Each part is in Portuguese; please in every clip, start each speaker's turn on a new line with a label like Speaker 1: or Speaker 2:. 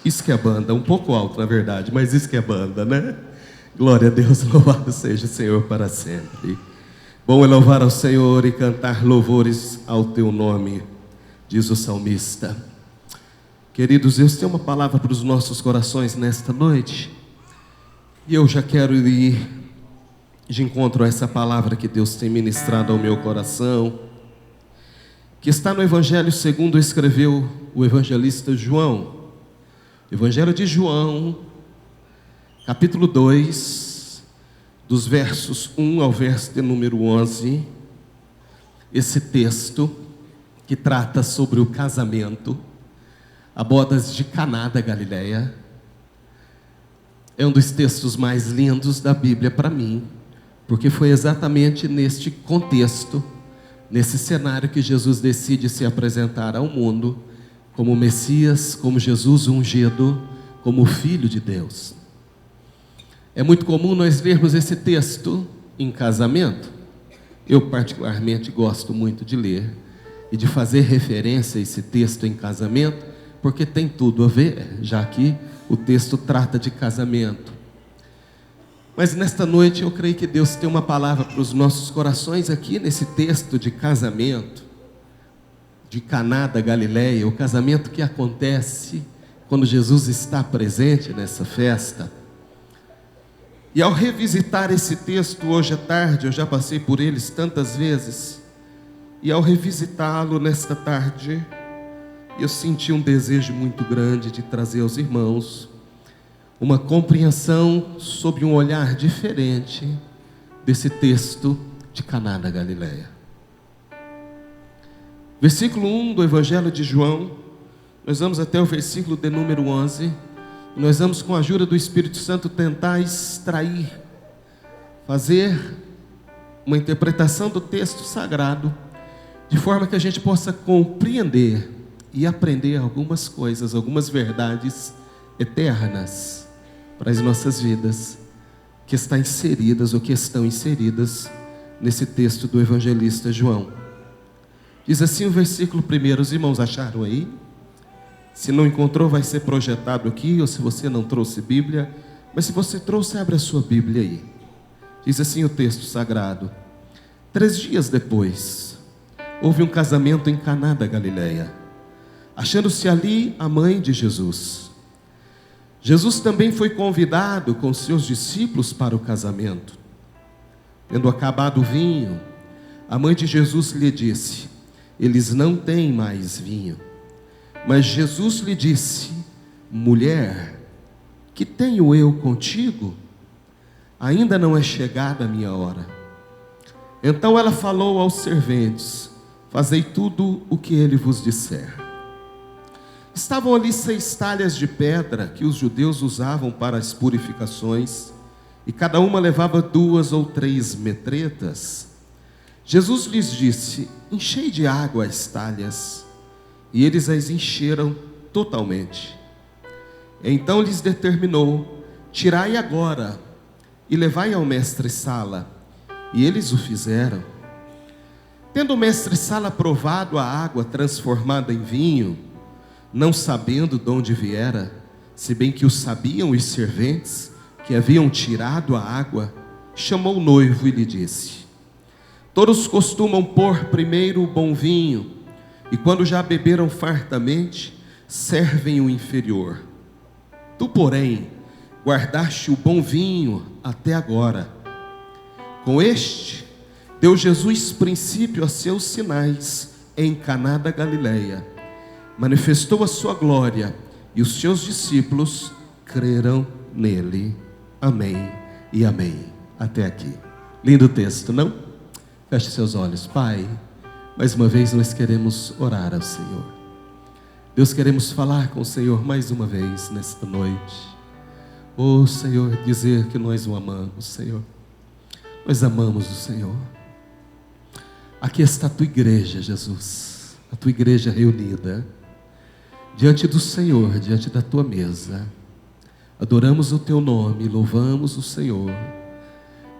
Speaker 1: Isso que é banda, um pouco alto na verdade, mas isso que é banda, né? Glória a Deus, louvado seja o Senhor para sempre. Bom é louvar ao Senhor e cantar louvores ao teu nome, diz o salmista. Queridos, Deus tem uma palavra para os nossos corações nesta noite. E eu já quero ir de encontro a essa palavra que Deus tem ministrado ao meu coração, que está no Evangelho segundo escreveu o evangelista João. Evangelho de João, capítulo 2, dos versos 1 ao verso de número 11. Esse texto que trata sobre o casamento, a bodas de Caná da Galileia, é um dos textos mais lindos da Bíblia para mim, porque foi exatamente neste contexto, nesse cenário que Jesus decide se apresentar ao mundo como Messias, como Jesus ungido, como Filho de Deus. É muito comum nós lermos esse texto em casamento. Eu particularmente gosto muito de ler e de fazer referência a esse texto em casamento, porque tem tudo a ver, já que o texto trata de casamento. Mas nesta noite eu creio que Deus tem uma palavra para os nossos corações aqui nesse texto de casamento, de Caná da Galileia, o casamento que acontece quando Jesus está presente nessa festa. E ao revisitar esse texto hoje à tarde, eu já passei por eles tantas vezes, e ao revisitá-lo nesta tarde, eu senti um desejo muito grande de trazer aos irmãos uma compreensão sobre um olhar diferente desse texto de Caná da Galileia. Versículo 1 do Evangelho de João, nós vamos até o versículo de número 11, e nós vamos com a ajuda do Espírito Santo tentar extrair, fazer uma interpretação do texto sagrado, de forma que a gente possa compreender e aprender algumas coisas, algumas verdades eternas para as nossas vidas, que estão inseridas nesse texto do evangelista João. Diz assim o versículo 1, os irmãos acharam aí? Se não encontrou, vai ser projetado aqui, ou se você não trouxe Bíblia, mas se você trouxe, abre a sua Bíblia aí. Diz assim o texto sagrado: 3 dias depois, houve um casamento em Caná da Galileia, achando-se ali a mãe de Jesus. Jesus também foi convidado com seus discípulos para o casamento. Tendo acabado o vinho, a mãe de Jesus lhe disse: eles não têm mais vinho. Mas Jesus lhe disse: mulher, que tenho eu contigo? Ainda não é chegada a minha hora. Então ela falou aos serventes: fazei tudo o que ele vos disser. Estavam ali 6 talhas de pedra que os judeus usavam para as purificações, e cada uma levava 2 ou 3 metretas. Jesus lhes disse: enchei de água as talhas. E eles as encheram totalmente. Então lhes determinou: tirai agora e levai ao mestre-sala. E eles o fizeram. Tendo o mestre-sala provado a água transformada em vinho, não sabendo de onde viera, se bem que o sabiam os serventes que haviam tirado a água, chamou o noivo e lhe disse: todos costumam pôr primeiro o bom vinho, e quando já beberam fartamente, servem o inferior. Tu, porém, guardaste o bom vinho até agora. Com este, deu Jesus princípio a seus sinais em Caná da Galileia. Manifestou a sua glória, e os seus discípulos creram nele. Amém e amém. Até aqui. Lindo texto, não? Feche seus olhos. Pai, mais uma vez nós queremos orar ao Senhor. Deus, queremos falar com o Senhor mais uma vez nesta noite. Oh Senhor, dizer que nós o amamos, Senhor. Nós amamos o Senhor. Aqui está a tua igreja, Jesus, a tua igreja reunida diante do Senhor, diante da tua mesa. Adoramos o teu nome, louvamos o Senhor.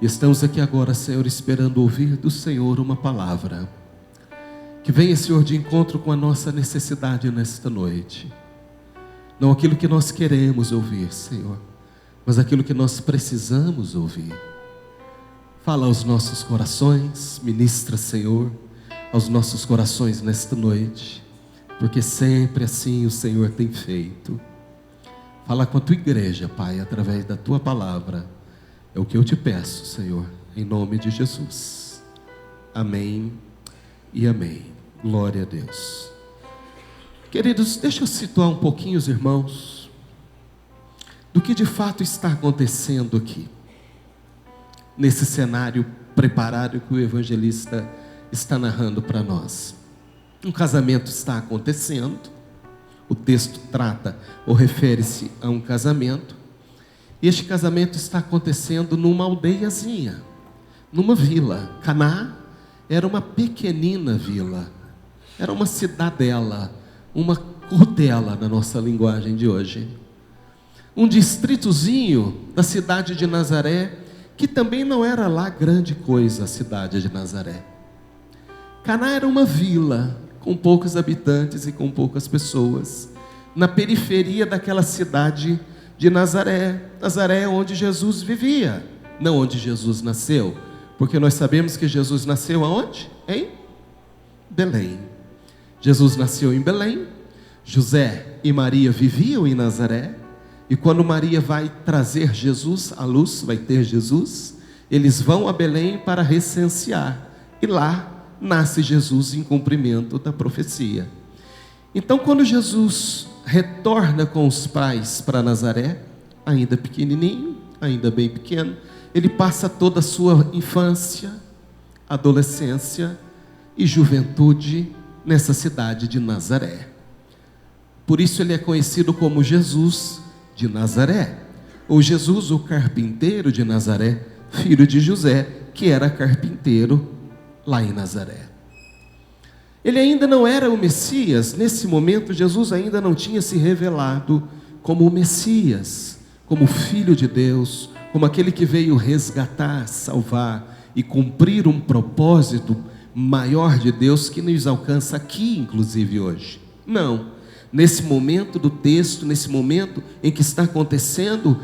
Speaker 1: E estamos aqui agora, Senhor, esperando ouvir do Senhor uma palavra que venha, Senhor, de encontro com a nossa necessidade nesta noite. Não aquilo que nós queremos ouvir, Senhor, mas aquilo que nós precisamos ouvir. Fala aos nossos corações, ministra, Senhor, aos nossos corações nesta noite, porque sempre assim o Senhor tem feito. Fala com a tua igreja, Pai, através da tua palavra. É o que eu te peço, Senhor, em nome de Jesus. Amém e amém. Glória a Deus. Queridos, deixa eu situar um pouquinho os irmãos do que de fato está acontecendo aqui, nesse cenário preparado que o evangelista está narrando para nós. Um casamento está acontecendo, o texto trata ou refere-se a um casamento, e este casamento está acontecendo numa aldeiazinha, numa vila. Caná era uma pequenina vila, era uma cidadela, uma cordela na nossa linguagem de hoje. Um distritozinho da cidade de Nazaré, que também não era lá grande coisa a cidade de Nazaré. Caná era uma vila com poucos habitantes e com poucas pessoas, na periferia daquela cidade de Nazaré. Nazaré é onde Jesus vivia, não onde Jesus nasceu, porque nós sabemos que Jesus nasceu aonde? Em Belém. Jesus nasceu em Belém, José e Maria viviam em Nazaré, e quando Maria vai trazer Jesus à luz, vai ter Jesus, eles vão a Belém para recensear, e lá nasce Jesus em cumprimento da profecia. Então, quando Jesus retorna com os pais para Nazaré, ainda pequenininho, ainda bem pequeno, ele passa toda a sua infância, adolescência e juventude nessa cidade de Nazaré. Por isso ele é conhecido como Jesus de Nazaré, ou Jesus o carpinteiro de Nazaré, filho de José, que era carpinteiro lá em Nazaré. Ele ainda não era o Messias. Nesse momento Jesus ainda não tinha se revelado como o Messias, como o Filho de Deus, como aquele que veio resgatar, salvar e cumprir um propósito maior de Deus que nos alcança aqui, inclusive hoje. Não, nesse momento do texto, nesse momento em que está acontecendo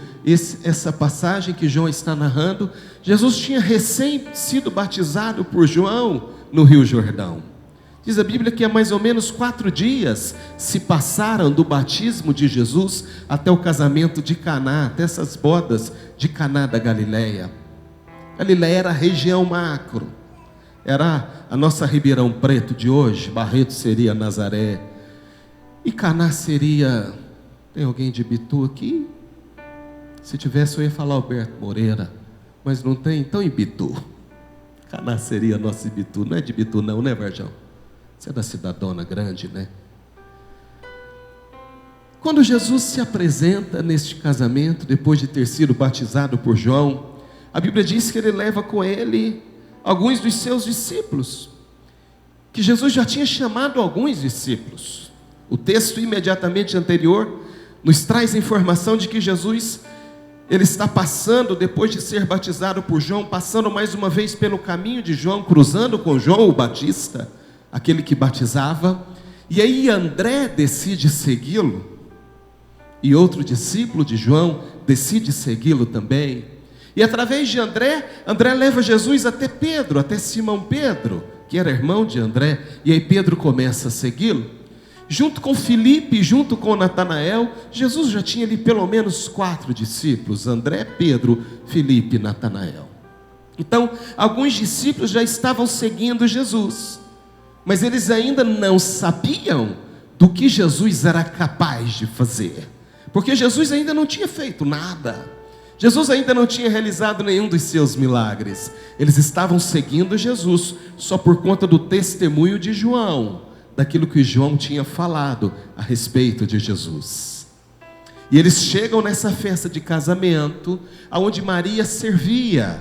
Speaker 1: essa passagem que João está narrando, Jesus tinha recém sido batizado por João no Rio Jordão. Diz a Bíblia que há mais ou menos 4 dias se passaram do batismo de Jesus até o casamento de Caná, até essas bodas de Caná da Galileia. Galileia era a região macro, era a nossa Ribeirão Preto de hoje. Barreto seria Nazaré, e Caná seria... Tem alguém de Ibitu aqui? Se tivesse eu ia falar Alberto Moreira, mas não tem, então Ibitu. Caná seria nosso Ibitu. Não é de Ibitu não, né, Varjão? Você é da Cidadona Grande, né? Quando Jesus se apresenta neste casamento, depois de ter sido batizado por João, a Bíblia diz que ele leva com ele alguns dos seus discípulos, que Jesus já tinha chamado alguns discípulos. O texto imediatamente anterior nos traz a informação de que Jesus, ele está passando, depois de ser batizado por João, passando mais uma vez pelo caminho de João, cruzando com João o Batista, aquele que batizava, e aí André decide segui-lo, e outro discípulo de João decide segui-lo também, e através de André leva Jesus até Pedro, até Simão Pedro, que era irmão de André, e aí Pedro começa a segui-lo, junto com Filipe, junto com Natanael. Jesus já tinha ali pelo menos 4 discípulos, André, Pedro, Filipe e Natanael. Então, alguns discípulos já estavam seguindo Jesus, mas eles ainda não sabiam do que Jesus era capaz de fazer, porque Jesus ainda não tinha feito nada, Jesus ainda não tinha realizado nenhum dos seus milagres. Eles estavam seguindo Jesus só por conta do testemunho de João, daquilo que João tinha falado a respeito de Jesus. E eles chegam nessa festa de casamento, aonde Maria servia.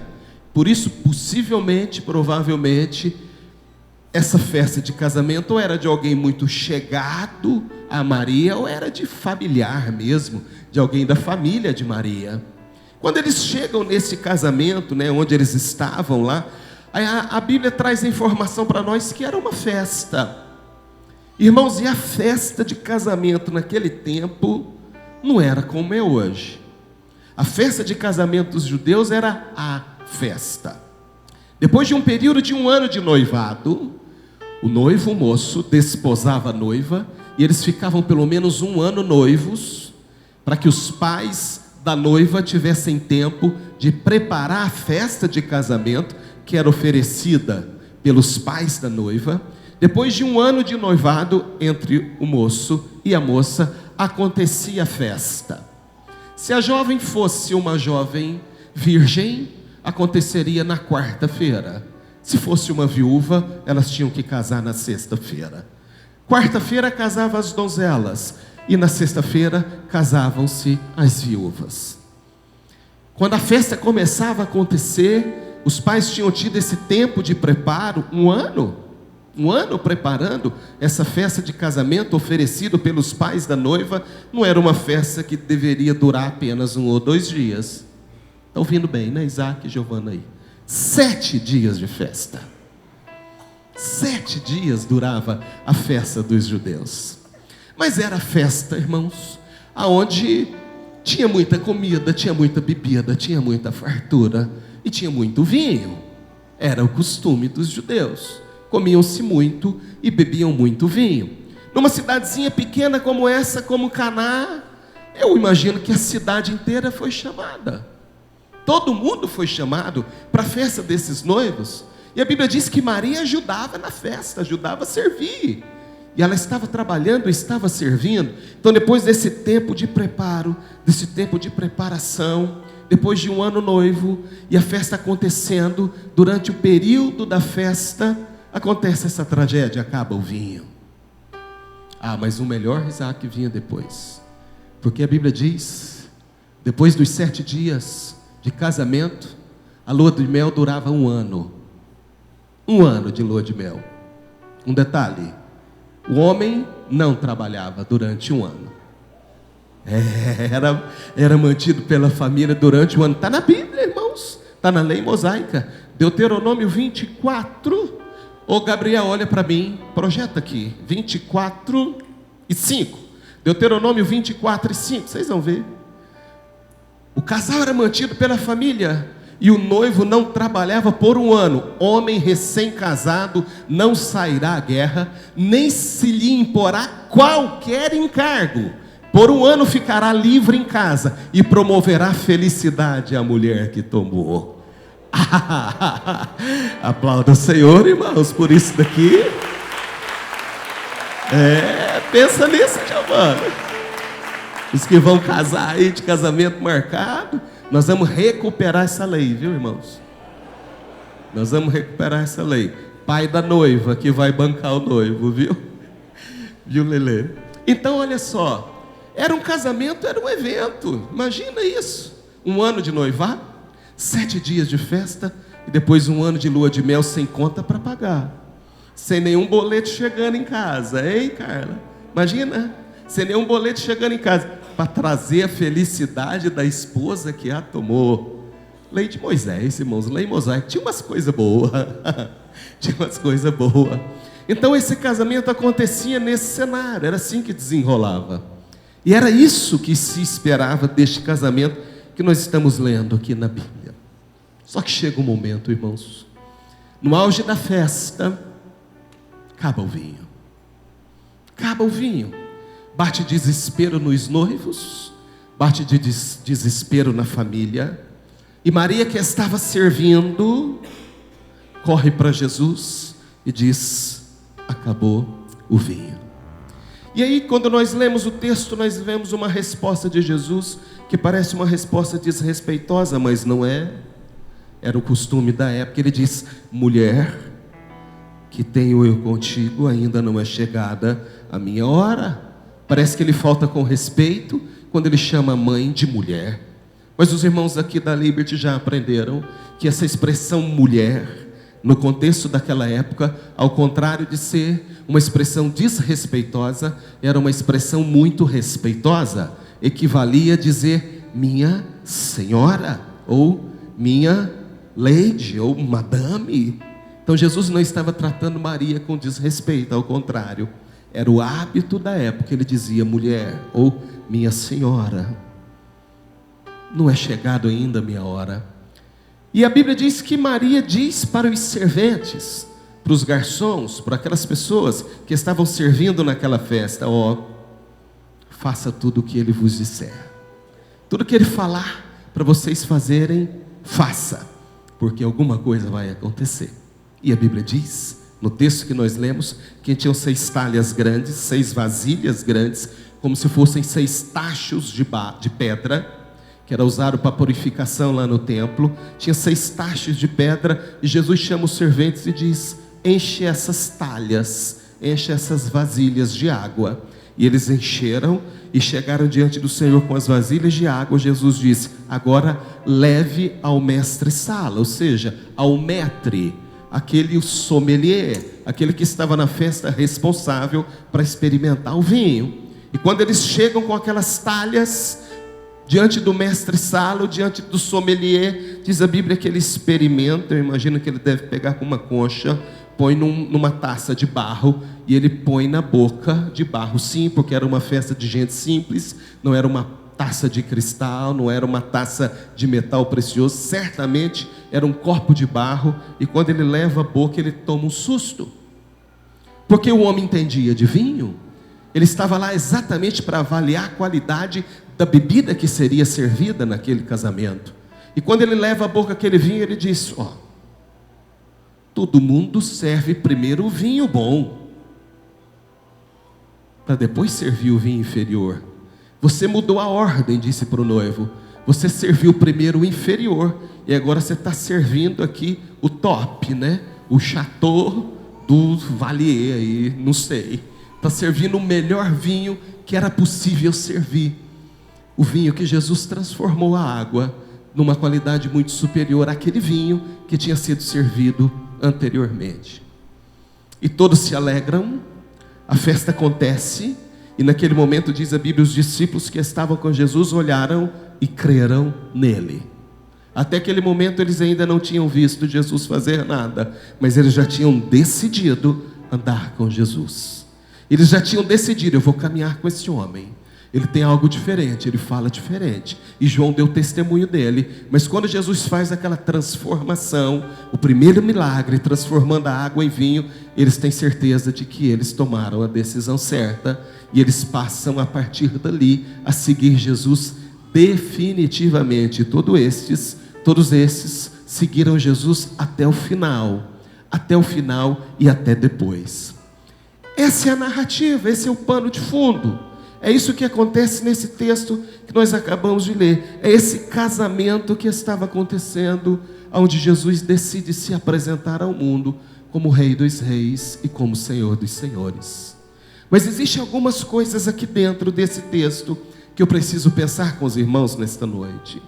Speaker 1: Por isso, possivelmente, provavelmente, essa festa de casamento ou era de alguém muito chegado a Maria, ou era de familiar mesmo, de alguém da família de Maria. Quando eles chegam nesse casamento, onde eles estavam lá, a Bíblia traz a informação para nós que era uma festa. Irmãos, e a festa de casamento naquele tempo não era como é hoje. A festa de casamento dos judeus era a festa. Depois de um período de 1 ano de noivado, o noivo, o moço, desposava a noiva, e eles ficavam pelo menos 1 ano noivos, para que os pais da noiva tivessem tempo de preparar a festa de casamento, que era oferecida pelos pais da noiva. Depois de 1 ano de noivado entre o moço e a moça, acontecia a festa. Se a jovem fosse uma jovem virgem, aconteceria na quarta-feira. Se fosse uma viúva, elas tinham que casar na sexta-feira. Quarta-feira casavam as donzelas, e na sexta-feira casavam-se as viúvas. Quando a festa começava a acontecer, os pais tinham tido esse tempo de preparo, 1 ano preparando essa festa de casamento oferecido pelos pais da noiva. Não era uma festa que deveria durar apenas 1 ou 2 dias. Estão ouvindo bem, né, Isaac e Giovana aí? 7 dias de festa. 7 dias durava a festa dos judeus. Mas era festa, irmãos, aonde tinha muita comida, tinha muita bebida, tinha muita fartura e tinha muito vinho. Era o costume dos judeus. Comiam-se muito e bebiam muito vinho. Numa cidadezinha pequena como essa, como Caná, eu imagino que a cidade inteira foi chamada. Todo mundo foi chamado para a festa desses noivos. E a Bíblia diz que Maria ajudava na festa, ajudava a servir. E ela estava trabalhando, estava servindo. Então, depois desse tempo de preparo, desse tempo de preparação, depois de 1 ano noivo, e a festa acontecendo, durante o período da festa, acontece essa tragédia, acaba o vinho. Mas o melhor, Isaac, vinha depois. Porque a Bíblia diz, depois dos 7 dias de casamento, a lua de mel durava 1 ano. 1 ano de lua de mel. Um detalhe, o homem não trabalhava durante 1 ano. Era mantido pela família durante 1 ano. Está na Bíblia, irmãos. Está na lei mosaica. Deuteronômio 24. Ô Gabriel, olha para mim. Projeta aqui. 24:5. Deuteronômio 24:5. Vocês vão ver. O casal era mantido pela família. E o noivo não trabalhava por 1 ano. Homem recém-casado não sairá à guerra, nem se lhe imporá qualquer encargo. Por 1 ano ficará livre em casa e promoverá felicidade à mulher que tomou. Aplauda o Senhor, irmãos, por isso daqui. Pensa nisso, Giovana. Os que vão casar aí de casamento marcado, nós vamos recuperar essa lei, viu, irmãos? Nós vamos recuperar essa lei. Pai da noiva que vai bancar o noivo, viu? Viu, Lelê? Então, olha só. Era um casamento, era um evento. Imagina isso. 1 ano de noivado, 7 dias de festa, e depois 1 ano de lua de mel sem conta para pagar. Sem nenhum boleto chegando em casa, hein, Carla? Imagina, sem nenhum boleto chegando em casa, para trazer a felicidade da esposa que a tomou. Lei de Moisés, irmãos, lei mosaica, tinha umas coisas boas. Tinha umas coisas boas. Então esse casamento acontecia nesse cenário, era assim que desenrolava. E era isso que se esperava deste casamento que nós estamos lendo aqui na Bíblia. Só que chega um momento, irmãos, no auge da festa, acaba o vinho. Acaba o vinho. Bate desespero nos noivos, bate desespero na família. E Maria, que estava servindo, corre para Jesus e diz: acabou o vinho. E aí, quando nós lemos o texto, nós vemos uma resposta de Jesus que parece uma resposta desrespeitosa, mas não é. Era o costume da época. Ele diz: mulher, que tenho eu contigo, ainda não é chegada a minha hora. Parece que ele falta com respeito quando ele chama a mãe de mulher. Mas os irmãos aqui da Liberty já aprenderam que essa expressão mulher, no contexto daquela época, ao contrário de ser uma expressão desrespeitosa, era uma expressão muito respeitosa. Equivalia a dizer minha senhora, ou minha lady, ou madame. Então Jesus não estava tratando Maria com desrespeito, ao contrário. Era o hábito da época. Ele dizia: mulher, ou minha senhora, não é chegado ainda a minha hora. E a Bíblia diz que Maria diz para os serventes, para os garçons, para aquelas pessoas que estavam servindo naquela festa: ó, faça tudo o que ele vos disser. Tudo que ele falar para vocês fazerem, faça, porque alguma coisa vai acontecer. E a Bíblia diz, no texto que nós lemos, que tinham 6 talhas grandes, 6 vasilhas grandes, como se fossem 6 tachos de pedra, que era usado para purificação lá no templo. Tinha 6 tachos de pedra, e Jesus chama os serventes e diz: enche essas talhas, enche essas vasilhas de água. E eles encheram e chegaram diante do Senhor com as vasilhas de água. Jesus disse: agora leve ao mestre-sala, ou seja, ao maître, aquele sommelier, aquele que estava na festa responsável para experimentar o vinho. E quando eles chegam com aquelas talhas diante do mestre-sala, diante do sommelier, diz a Bíblia que ele experimenta. Eu imagino que ele deve pegar com uma concha, põe numa taça de barro, e ele põe na boca de barro, sim, porque era uma festa de gente simples, não era uma taça de cristal, não era uma taça de metal precioso, certamente era um copo de barro. E quando ele leva a boca, ele toma um susto, porque o homem entendia de vinho. Ele estava lá exatamente para avaliar a qualidade da bebida que seria servida naquele casamento. E quando ele leva a boca aquele vinho, ele diz: ó, todo mundo serve primeiro o vinho bom, para depois servir o vinho inferior. Você mudou a ordem, disse para o noivo. Você serviu primeiro o inferior, e agora você está servindo aqui o top, né? O Chateau do Valier aí, não sei. Está servindo o melhor vinho que era possível servir. O vinho que Jesus transformou a água numa qualidade muito superior àquele vinho que tinha sido servido anteriormente. E todos se alegram, a festa acontece, e naquele momento, diz a Bíblia, os discípulos que estavam com Jesus olharam e creram nele. Até aquele momento eles ainda não tinham visto Jesus fazer nada, mas eles já tinham decidido andar com Jesus. Eles já tinham decidido: eu vou caminhar com esse homem, ele tem algo diferente, ele fala diferente. E João deu testemunho dele. Mas quando Jesus faz aquela transformação, o primeiro milagre, transformando a água em vinho, eles têm certeza de que eles tomaram a decisão certa, e eles passam a partir dali a seguir Jesus definitivamente. Todos esses seguiram Jesus até o final e até depois. Essa é a narrativa, esse é o pano de fundo. É isso que acontece nesse texto que nós acabamos de ler. É esse casamento que estava acontecendo, onde Jesus decide se apresentar ao mundo como Rei dos Reis e como Senhor dos Senhores. Mas existem algumas coisas aqui dentro desse texto que eu preciso pensar com os irmãos nesta noite.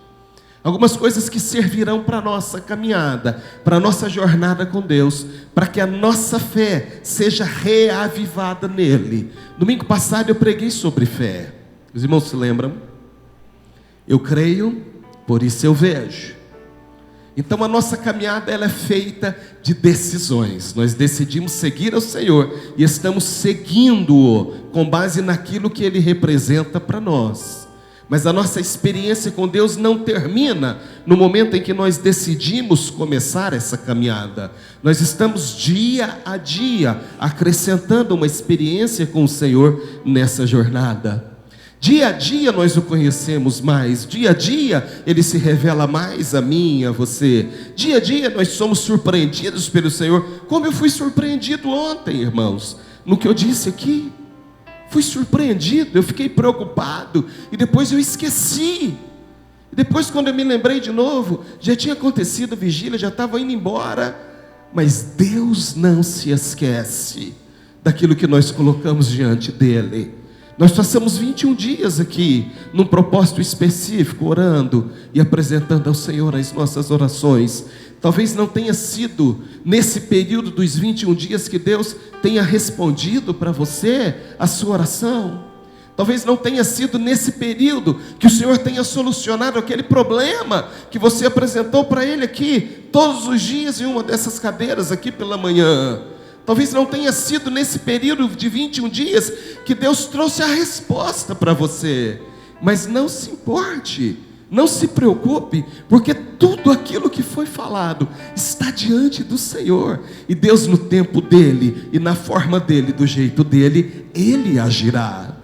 Speaker 1: Algumas coisas que servirão para a nossa caminhada, para a nossa jornada com Deus, para que a nossa fé seja reavivada nele. Domingo passado eu preguei sobre fé. Os irmãos se lembram? Eu creio, por isso eu vejo. Então a nossa caminhada, ela é feita de decisões. Nós decidimos seguir ao Senhor e estamos seguindo-o com base naquilo que Ele representa para nós. Mas a nossa experiência com Deus não termina no momento em que nós decidimos começar essa caminhada. Nós estamos dia a dia acrescentando uma experiência com o Senhor nessa jornada. Dia a dia nós o conhecemos mais. Dia a dia Ele se revela mais a mim e a você. Dia a dia nós somos surpreendidos pelo Senhor. Como eu fui surpreendido ontem, irmãos, no que eu disse aqui. Fui surpreendido, eu fiquei preocupado, e depois eu esqueci. E depois, quando eu me lembrei de novo, já tinha acontecido a vigília, já estava indo embora. Mas Deus não se esquece daquilo que nós colocamos diante dEle. Nós passamos 21 dias aqui, num propósito específico, orando e apresentando ao Senhor as nossas orações. Talvez não tenha sido nesse período dos 21 dias que Deus tenha respondido para você a sua oração. Talvez não tenha sido nesse período que o Senhor tenha solucionado aquele problema que você apresentou para Ele aqui, todos os dias em uma dessas cadeiras aqui pela manhã. Talvez não tenha sido nesse período de 21 dias que Deus trouxe a resposta para você. Mas não se importe, não se preocupe, porque tudo aquilo que foi falado está diante do Senhor. E Deus, no tempo dele e na forma dele, do jeito dele, Ele agirá.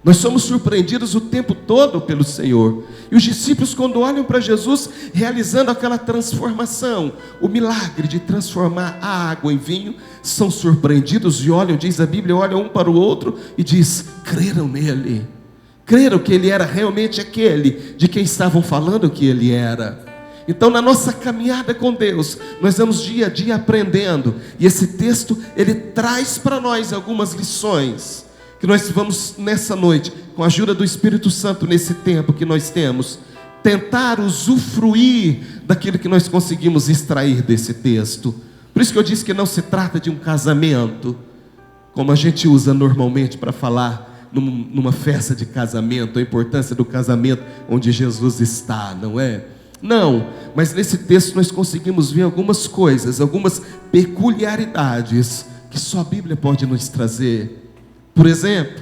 Speaker 1: Nós somos surpreendidos o tempo todo pelo Senhor. E os discípulos, quando olham para Jesus realizando aquela transformação, o milagre de transformar a água em vinho, são surpreendidos e olham, diz a Bíblia, olham um para o outro e diz: creram nele, creram que ele era realmente aquele de quem estavam falando que ele era. Então, na nossa caminhada com Deus, nós vamos dia a dia aprendendo, e esse texto, ele traz para nós algumas lições, que nós vamos nessa noite, com a ajuda do Espírito Santo, nesse tempo que nós temos, tentar usufruir daquilo que nós conseguimos extrair desse texto. Por isso que eu disse que não se trata de um casamento, como a gente usa normalmente para falar numa festa de casamento, a importância do casamento onde Jesus está, não é? Não, mas nesse texto nós conseguimos ver algumas coisas, algumas peculiaridades que só a Bíblia pode nos trazer. Por exemplo,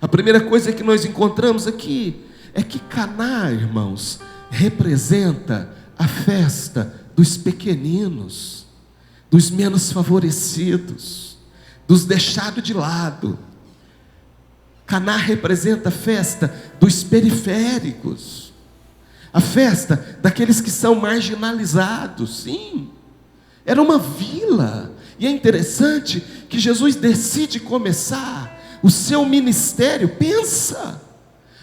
Speaker 1: a primeira coisa que nós encontramos aqui é que Caná, irmãos, representa a festa dos pequeninos, dos menos favorecidos, dos deixados de lado. Caná representa a festa dos periféricos, a festa daqueles que são marginalizados. Sim, era uma vila. E é interessante que Jesus decide começar o seu ministério. Pensa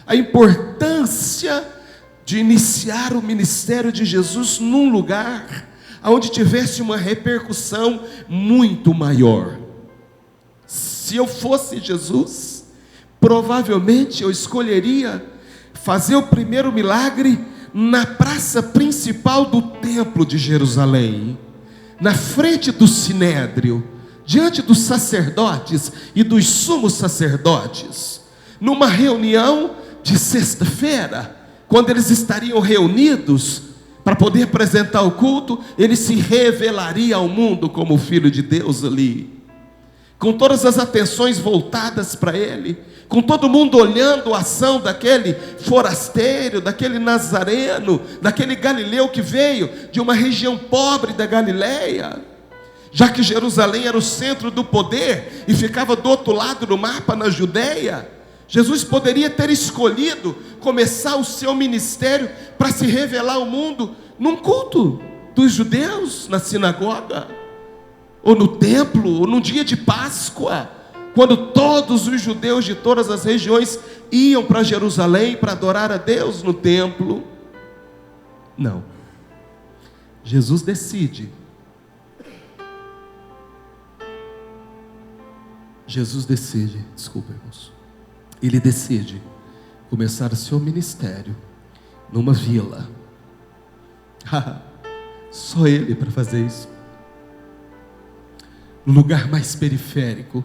Speaker 1: a importância de iniciar o ministério de Jesus num lugar onde tivesse uma repercussão muito maior. Se eu fosse Jesus, provavelmente eu escolheria fazer o primeiro milagre na praça principal do templo de Jerusalém, na frente do sinédrio, diante dos sacerdotes e dos sumos sacerdotes, numa reunião de sexta-feira, quando eles estariam reunidos para poder apresentar o culto, ele se revelaria ao mundo como o Filho de Deus ali, com todas as atenções voltadas para ele, com todo mundo olhando a ação daquele forasteiro, daquele nazareno, daquele galileu que veio de uma região pobre da Galileia, já que Jerusalém era o centro do poder e ficava do outro lado do mapa, na Judeia. Jesus poderia ter escolhido começar o seu ministério para se revelar ao mundo num culto dos judeus, na sinagoga, ou no templo, ou num dia de Páscoa, quando todos os judeus de todas as regiões iam para Jerusalém para adorar a Deus no templo. Não, Jesus decide ele decide começar o seu ministério numa vila. Só ele para fazer isso, no lugar mais periférico,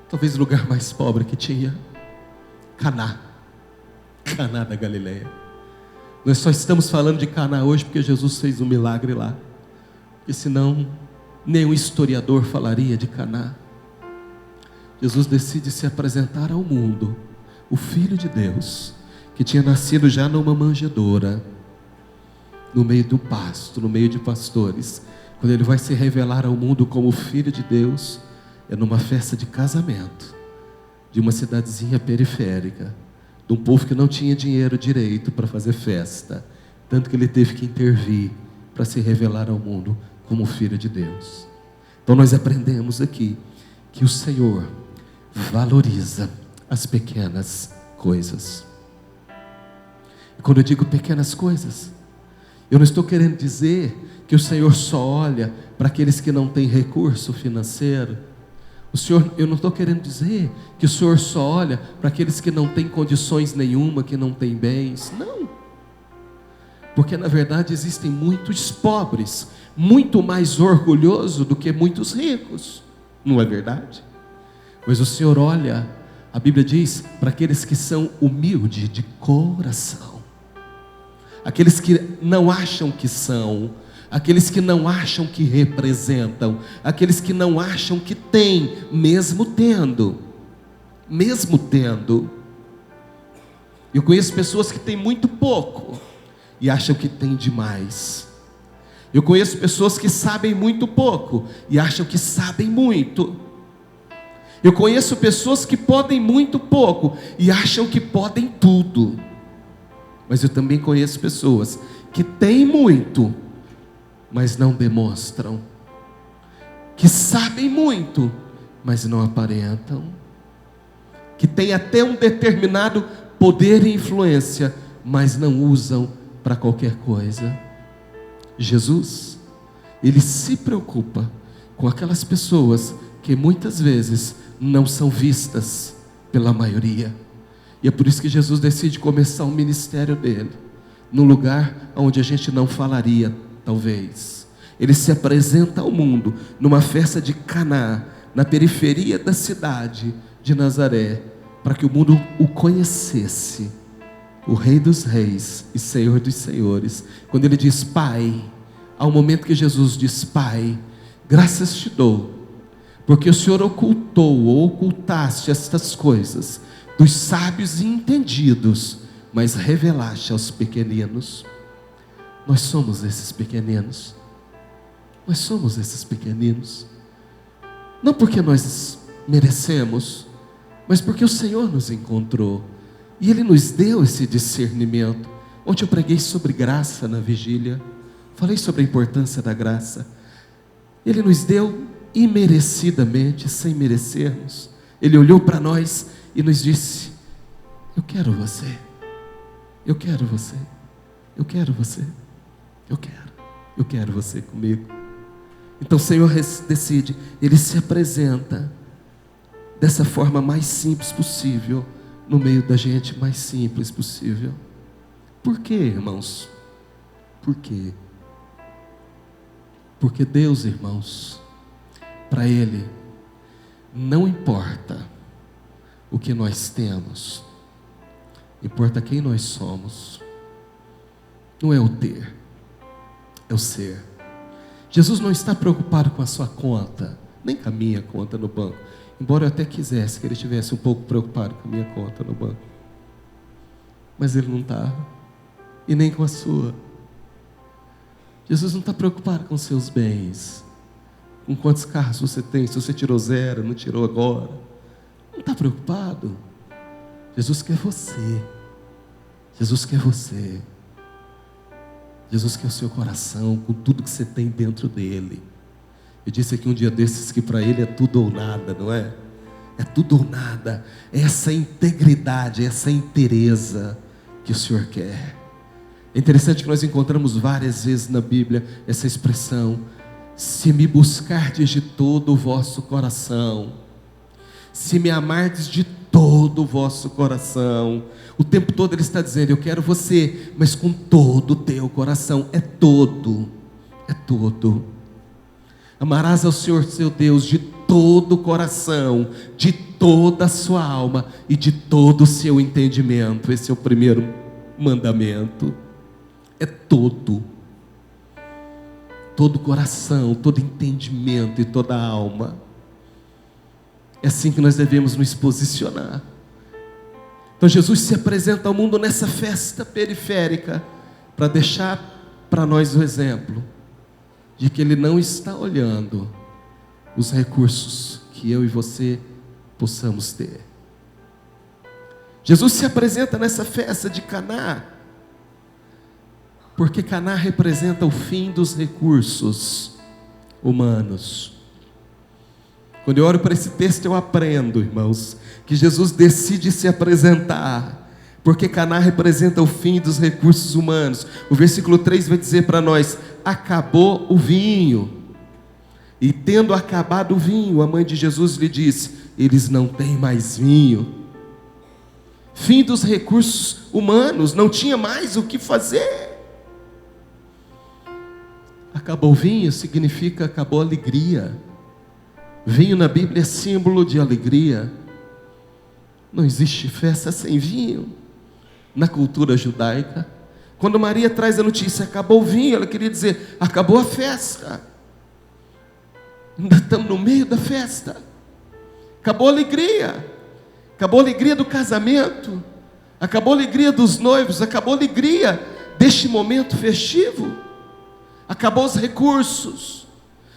Speaker 1: talvez o lugar mais pobre que tinha, Caná da Galileia. Nós só estamos falando de Caná hoje porque Jesus fez um milagre lá, porque senão nenhum historiador falaria de Caná. Jesus decide se apresentar ao mundo, o Filho de Deus, que tinha nascido já numa manjedoura, no meio do pasto, no meio de pastores. Quando ele vai se revelar ao mundo como o Filho de Deus, é numa festa de casamento, de uma cidadezinha periférica, de um povo que não tinha dinheiro direito para fazer festa, tanto que ele teve que intervir para se revelar ao mundo como o Filho de Deus. Então nós aprendemos aqui que o Senhor valoriza as pequenas coisas. E quando eu digo pequenas coisas, eu não estou querendo dizer que o Senhor só olha para aqueles que não têm recurso financeiro. Eu não estou querendo dizer que o Senhor só olha para aqueles que não têm condições nenhuma, que não têm bens. Não, porque na verdade existem muitos pobres, muito mais orgulhosos do que muitos ricos, não é verdade? Mas o Senhor olha, a Bíblia diz, para aqueles que são humildes de coração, aqueles que não acham que são, aqueles que não acham que representam, aqueles que não acham que têm, mesmo tendo. Eu conheço pessoas que têm muito pouco e acham que têm demais. Eu conheço pessoas que sabem muito pouco e acham que sabem muito. Eu conheço pessoas que podem muito pouco e acham que podem tudo. Mas eu também conheço pessoas que têm muito, mas não demonstram. Que sabem muito, mas não aparentam. Que têm até um determinado poder e influência, mas não usam para qualquer coisa. Jesus, Ele se preocupa com aquelas pessoas que muitas vezes não são vistas pela maioria. E é por isso que Jesus decide começar o ministério dele num lugar onde a gente não falaria, talvez. Ele se apresenta ao mundo numa festa de Caná, na periferia da cidade de Nazaré, para que o mundo o conhecesse, o Rei dos Reis e Senhor dos Senhores. Quando ele diz Pai, há um momento que Jesus diz: Pai, graças te dou, porque o Senhor ocultou ou ocultaste estas coisas dos sábios e entendidos, mas revelaste aos pequeninos. Nós somos esses pequeninos. Nós somos esses pequeninos. Não porque nós merecemos, mas porque o Senhor nos encontrou e Ele nos deu esse discernimento. Ontem eu preguei sobre graça na vigília, falei sobre a importância da graça. Ele nos deu imerecidamente, sem merecermos. Ele olhou para nós e nos disse: eu quero você, eu quero você, eu quero você, eu quero você comigo. Então o Senhor decide, Ele se apresenta dessa forma mais simples possível, no meio da gente mais simples possível. Por quê, irmãos? Por quê? Porque Deus, irmãos, para Ele não importa o que nós temos, importa quem nós somos. Não é o ter, é o ser. Jesus não está preocupado com a sua conta, nem com a minha conta no banco, embora eu até quisesse que Ele estivesse um pouco preocupado com a minha conta no banco, mas Ele não está, e nem com a sua. Jesus não está preocupado com seus bens, com quantos carros você tem, se você tirou 0, não tirou agora, não está preocupado. Jesus quer você, Jesus quer você, Jesus quer o seu coração, com tudo que você tem dentro dele. Eu disse aqui um dia desses que para Ele é tudo ou nada, não é? É tudo ou nada, é essa integridade, essa inteireza que o Senhor quer. É interessante que nós encontramos várias vezes na Bíblia essa expressão: se me buscardes de todo o vosso coração, se me amardes de todo o vosso coração. O tempo todo Ele está dizendo: eu quero você, mas com todo o teu coração. É todo, é todo. Amarás ao Senhor seu Deus de todo o coração, de toda a sua alma e de todo o seu entendimento. Esse é o primeiro mandamento. É todo. Todo o coração, todo entendimento e toda a alma. É assim que nós devemos nos posicionar. Então Jesus se apresenta ao mundo nessa festa periférica, para deixar para nós o exemplo de que Ele não está olhando os recursos que eu e você possamos ter. Jesus se apresenta nessa festa de Caná, porque Caná representa o fim dos recursos humanos. Quando eu olho para esse texto, eu aprendo, irmãos, que Jesus decide se apresentar, porque Caná representa o fim dos recursos humanos. O versículo 3 vai dizer para nós: acabou o vinho. E tendo acabado o vinho, a mãe de Jesus lhe disse: eles não têm mais vinho. Fim dos recursos humanos, não tinha mais o que fazer. Acabou o vinho significa acabou a alegria. Vinho na Bíblia é símbolo de alegria. Não existe festa sem vinho. Na cultura judaica, Quando Maria traz a notícia, acabou o vinho, ela queria dizer, acabou a festa. Ainda estamos no meio da festa. Acabou a alegria. Acabou a alegria do casamento. Acabou a alegria dos noivos. Acabou a alegria deste momento festivo. Acabou os recursos.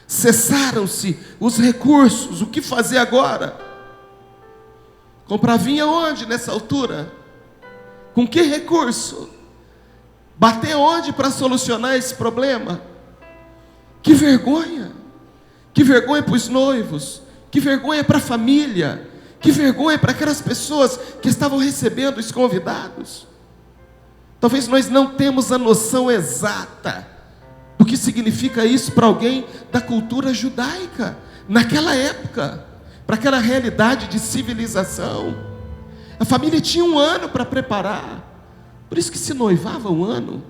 Speaker 1: Cessaram-se os recursos. O que fazer agora? Comprar vinho aonde nessa altura? Com que recurso? Bater onde para solucionar esse problema? Que vergonha! Que vergonha para os noivos! Que vergonha para a família! Que vergonha para aquelas pessoas que estavam recebendo os convidados! Talvez nós não temos a noção exata do que significa isso para alguém da cultura judaica, naquela época, para aquela realidade de civilização. A família tinha um ano para preparar. Por isso que se noivava um ano.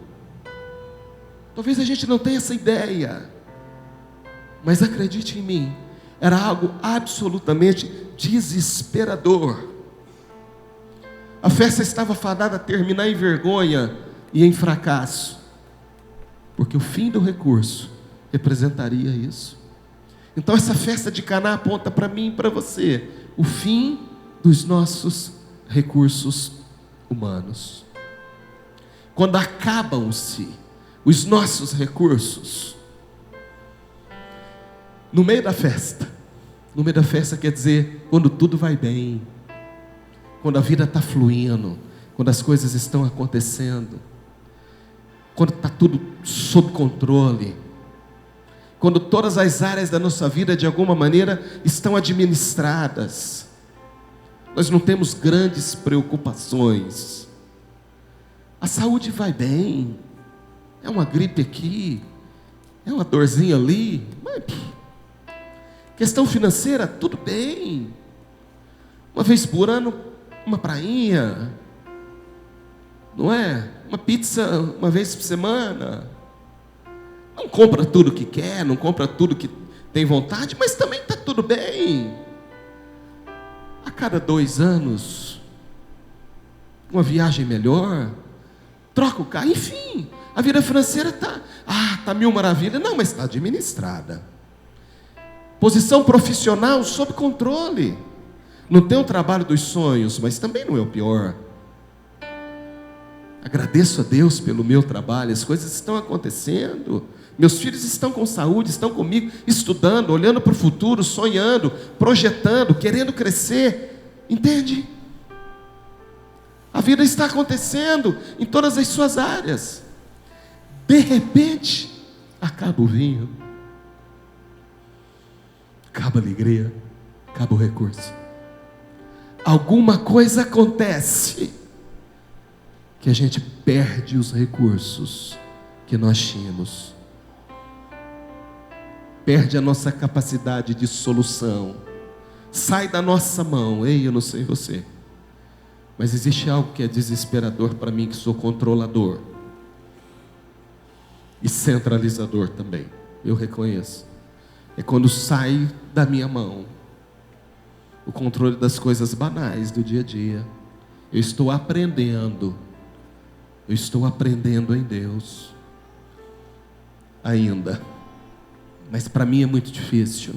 Speaker 1: Talvez a gente não tenha essa ideia, mas acredite em mim, era algo absolutamente desesperador. A festa estava fadada a terminar em vergonha e em fracasso, porque o fim do recurso representaria isso. Então essa festa de Caná aponta para mim e para você o fim dos nossos recursos humanos. Quando acabam-se os nossos recursos, no meio da festa quer dizer, quando tudo vai bem, quando a vida está fluindo, quando as coisas estão acontecendo, quando está tudo sob controle, quando todas as áreas da nossa vida de alguma maneira estão administradas, nós não temos grandes preocupações. A saúde vai bem, é uma gripe aqui, é uma dorzinha ali, mas questão financeira, tudo bem. Uma vez por ano, uma prainha, não é? Uma pizza uma vez por semana. Não compra tudo que quer, não compra tudo que tem vontade, mas também está tudo bem. A cada 2 anos, uma viagem melhor, troca o carro, enfim, a vida financeira está mil maravilha. Não, mas está administrada. Posição profissional sob controle. Não tem o trabalho dos sonhos, mas também não é o pior. Agradeço a Deus pelo meu trabalho, as coisas estão acontecendo. Meus filhos estão com saúde, estão comigo, estudando, olhando para o futuro, sonhando, projetando, querendo crescer. Entende? A vida está acontecendo em todas as suas áreas. De repente, acaba o vinho, acaba a alegria, acaba o recurso. Alguma coisa acontece que a gente perde os recursos que nós tínhamos. Perde a nossa capacidade de solução. Sai da nossa mão. Ei, eu não sei você, mas existe algo que é desesperador para mim, que sou controlador e centralizador também. Eu reconheço. É quando sai da minha mão o controle das coisas banais do dia a dia. Eu estou aprendendo em Deus ainda, mas para mim é muito difícil.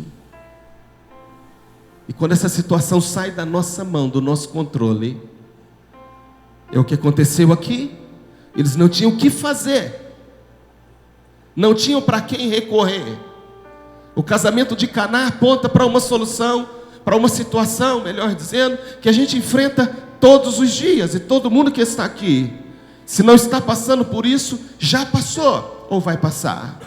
Speaker 1: E quando essa situação sai da nossa mão, do nosso controle, é o que aconteceu aqui. Eles não tinham o que fazer, não tinham para quem recorrer. O casamento de Caná aponta para uma solução, para uma situação, melhor dizendo, que a gente enfrenta todos os dias. E todo mundo que está aqui, se não está passando por isso, já passou ou vai passar.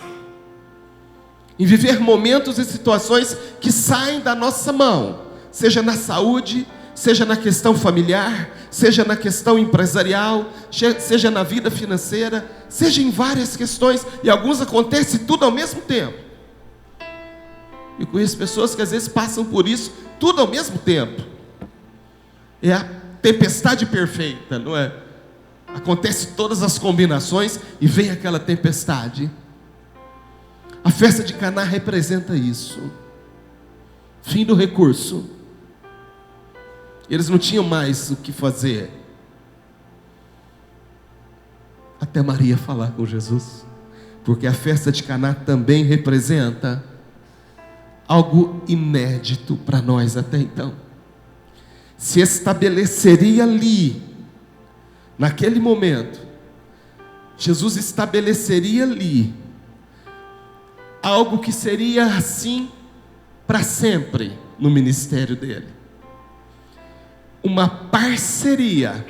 Speaker 1: Em viver momentos e situações que saem da nossa mão, seja na saúde, seja na questão familiar, seja na questão empresarial, seja na vida financeira, seja em várias questões, e alguns acontecem tudo ao mesmo tempo. Eu conheço pessoas que às vezes passam por isso tudo ao mesmo tempo. É a tempestade perfeita, não é? Acontece todas as combinações e vem aquela tempestade. A festa de Caná representa isso. Fim do recurso. Eles não tinham mais o que fazer. até Maria falar com Jesus. Porque a festa de Caná também representa algo inédito para nós até então. Se estabeleceria ali, naquele momento, Jesus estabeleceria ali algo que seria assim para sempre no ministério dele. Uma parceria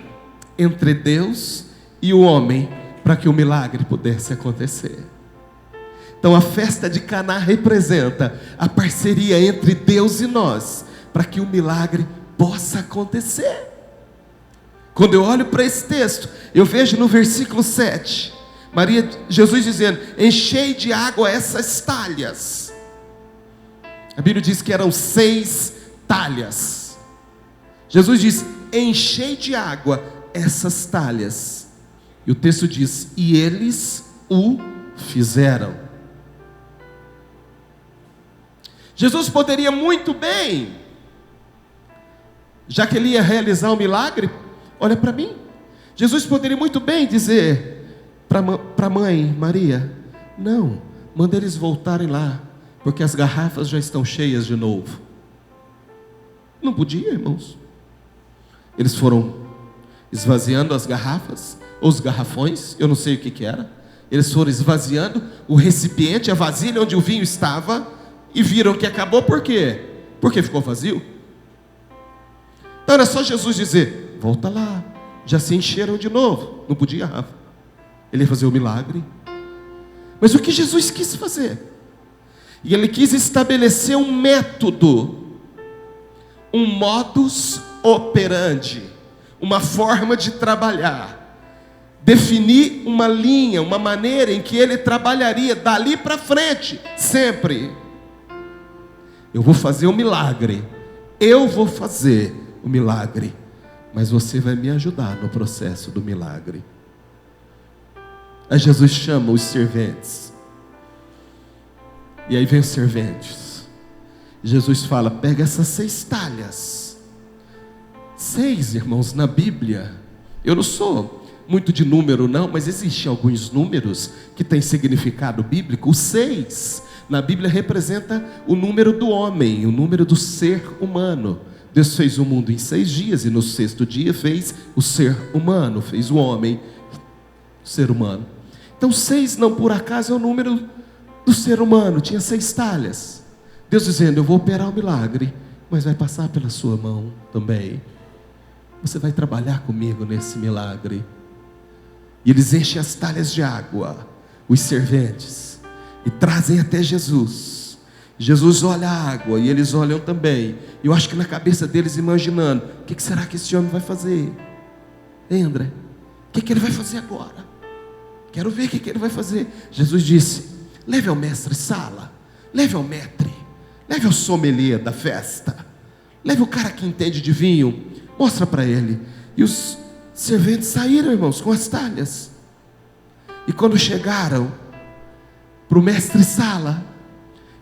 Speaker 1: entre Deus e o homem para que o milagre pudesse acontecer. Então a festa de Caná representa a parceria entre Deus e nós para que o milagre possa acontecer. Quando eu olho para esse texto, eu vejo no versículo 7, Jesus dizendo: enchei de água essas talhas. A Bíblia diz que eram 6 talhas. Jesus diz: enchei de água essas talhas. E o texto diz: e eles o fizeram. Jesus poderia muito bem, já que ele ia realizar um milagre, olha para mim, Jesus poderia muito bem dizer para a mãe Maria: não, manda eles voltarem lá, porque as garrafas já estão cheias de novo. Não podia, irmãos. Eles foram esvaziando as garrafas, ou os garrafões, eu não sei o que era. Eles foram esvaziando o recipiente, a vasilha onde o vinho estava, e viram que acabou. Por quê? Porque ficou vazio. Então era só Jesus dizer: volta lá, já se encheram de novo. Não podia, Rafa. Ele ia fazer o milagre. Mas o que Jesus quis fazer? E ele quis estabelecer um método, um modus operandi, uma forma de trabalhar, definir uma linha, uma maneira em que ele trabalharia dali para frente, sempre. Eu vou fazer o milagre, eu vou fazer o milagre, mas você vai me ajudar no processo do milagre. Aí Jesus chama os serventes, e aí vem os serventes. Jesus fala: pega essas 6 talhas. 6, irmãos, na Bíblia, eu não sou muito de número não, mas existem alguns números que têm significado bíblico. O 6 na Bíblia representa o número do homem, o número do ser humano. Deus fez o mundo em 6 dias, e no 6º dia fez o ser humano, fez o homem, o ser humano. Então 6 não por acaso é o número do ser humano. Tinha 6 talhas. Deus dizendo: eu vou operar o milagre, mas vai passar pela sua mão também. Você vai trabalhar comigo nesse milagre. E eles enchem as talhas de água, os serventes, e trazem até Jesus. Jesus olha a água e eles olham também. E eu acho que na cabeça deles imaginando: o que será que esse homem vai fazer? Hein, André? O que ele vai fazer agora? Quero ver o que ele vai fazer. Jesus disse: leve ao mestre sala, leve ao maître, leve ao sommelier da festa, leve o cara que entende de vinho, mostra para ele. E os serventes saíram, irmãos, com as talhas. E quando chegaram para o mestre sala,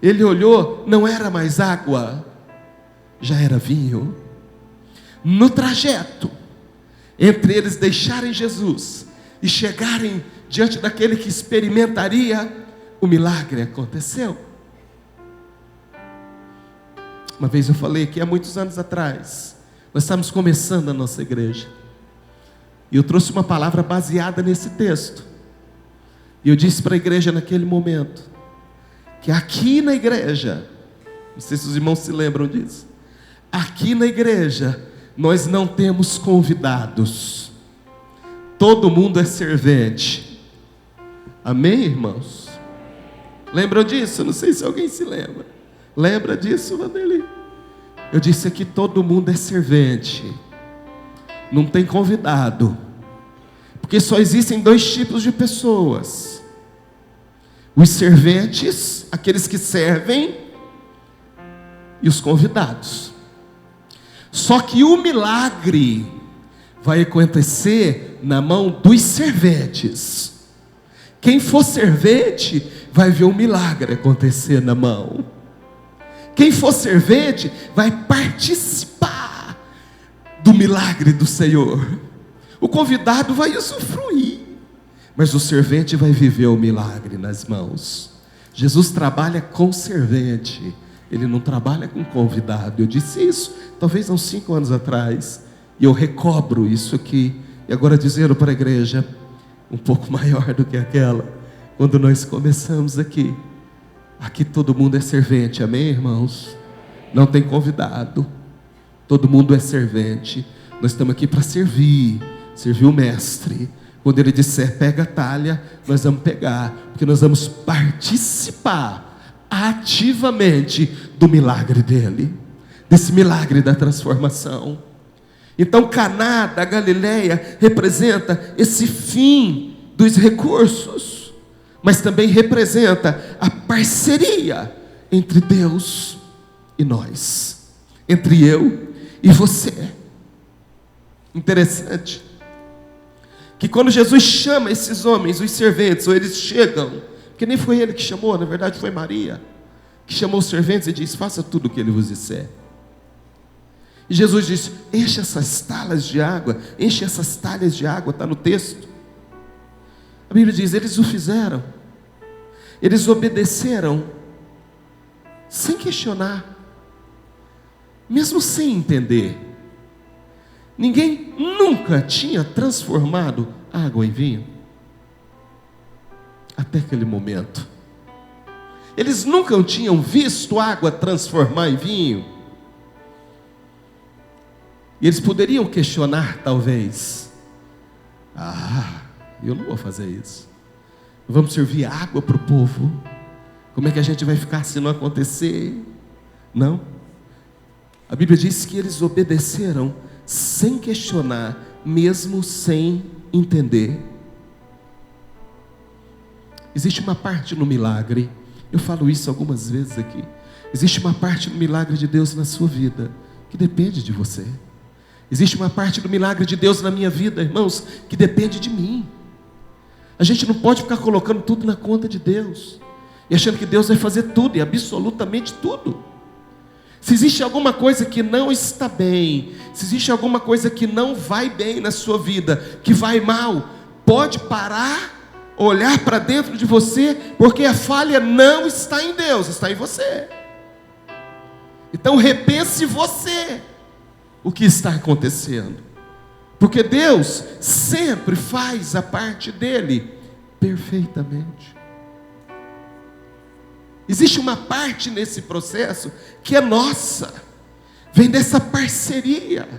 Speaker 1: ele olhou, não era mais água, já era vinho. No trajeto entre eles deixarem Jesus e chegarem diante daquele que experimentaria o milagre, aconteceu. Uma vez eu falei que há muitos anos atrás nós estávamos começando a nossa igreja, e eu trouxe uma palavra baseada nesse texto. E eu disse para a igreja naquele momento que aqui na igreja, não sei se os irmãos se lembram disso, aqui na igreja nós não temos convidados, todo mundo é servente. Amém, irmãos? Lembram disso? Não sei se alguém se lembra. Lembra disso, Vanderlei? Eu disse aqui: todo mundo é servente, não tem convidado, porque só existem 2 tipos de pessoas: os serventes, aqueles que servem, e os convidados. Só que o milagre vai acontecer na mão dos serventes. Quem for servente vai ver o milagre acontecer na mão. Quem for servente vai participar do milagre do Senhor. O convidado vai usufruir, mas o servente vai viver o milagre nas mãos. Jesus trabalha com servente, Ele não trabalha com convidado. Eu disse isso, talvez há uns 5 anos atrás, e eu recobro isso aqui, e agora dizendo para a igreja, um pouco maior do que aquela, quando nós começamos aqui todo mundo é servente, amém, irmãos? Não tem convidado, todo mundo é servente. Nós estamos aqui para servir o mestre. Quando ele disser pega a talha, nós vamos pegar, porque nós vamos participar ativamente do milagre dele, desse milagre da transformação. Então Caná da Galileia representa esse fim dos recursos, mas também representa a parceria entre Deus e nós, entre eu e você. Interessante que quando Jesus chama esses homens, os serventes, ou eles chegam, porque nem foi ele que chamou, na verdade foi Maria que chamou os serventes e diz: faça tudo o que ele vos disser. E Jesus disse: enche essas talhas de água, está no texto. A Bíblia diz: eles o fizeram, eles obedeceram, sem questionar, mesmo sem entender. Ninguém nunca tinha transformado água em vinho, até aquele momento. Eles nunca tinham visto água transformar em vinho. E eles poderiam questionar, talvez: eu não vou fazer isso. Vamos servir água para o povo. Como é que a gente vai ficar se não acontecer? Não. A Bíblia diz que eles obedeceram sem questionar, mesmo sem entender. Existe uma parte no milagre, eu falo isso algumas vezes aqui. Existe uma parte no milagre de Deus na sua vida que depende de você. Existe uma parte do milagre de Deus na minha vida, irmãos, que depende de mim. A gente não pode ficar colocando tudo na conta de Deus e achando que Deus vai fazer tudo, e absolutamente tudo. Se existe alguma coisa que não está bem, se existe alguma coisa que não vai bem na sua vida, que vai mal, pode parar, olhar para dentro de você, porque a falha não está em Deus, está em você. Então repense você o que está acontecendo, porque Deus sempre faz a parte dele perfeitamente. Existe uma parte nesse processo que é nossa, vem dessa parceria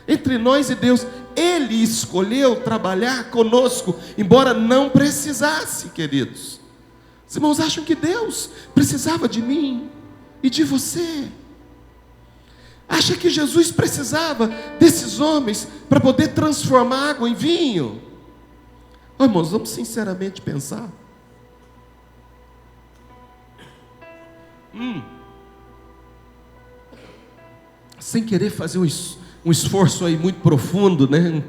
Speaker 1: entre nós e Deus. Ele escolheu trabalhar conosco, embora não precisasse, queridos. Os irmãos acham que Deus precisava de mim e de você? Acha que Jesus precisava desses homens para poder transformar água em vinho? Irmãos, vamos sinceramente pensar. Sem querer fazer um esforço aí muito profundo, né?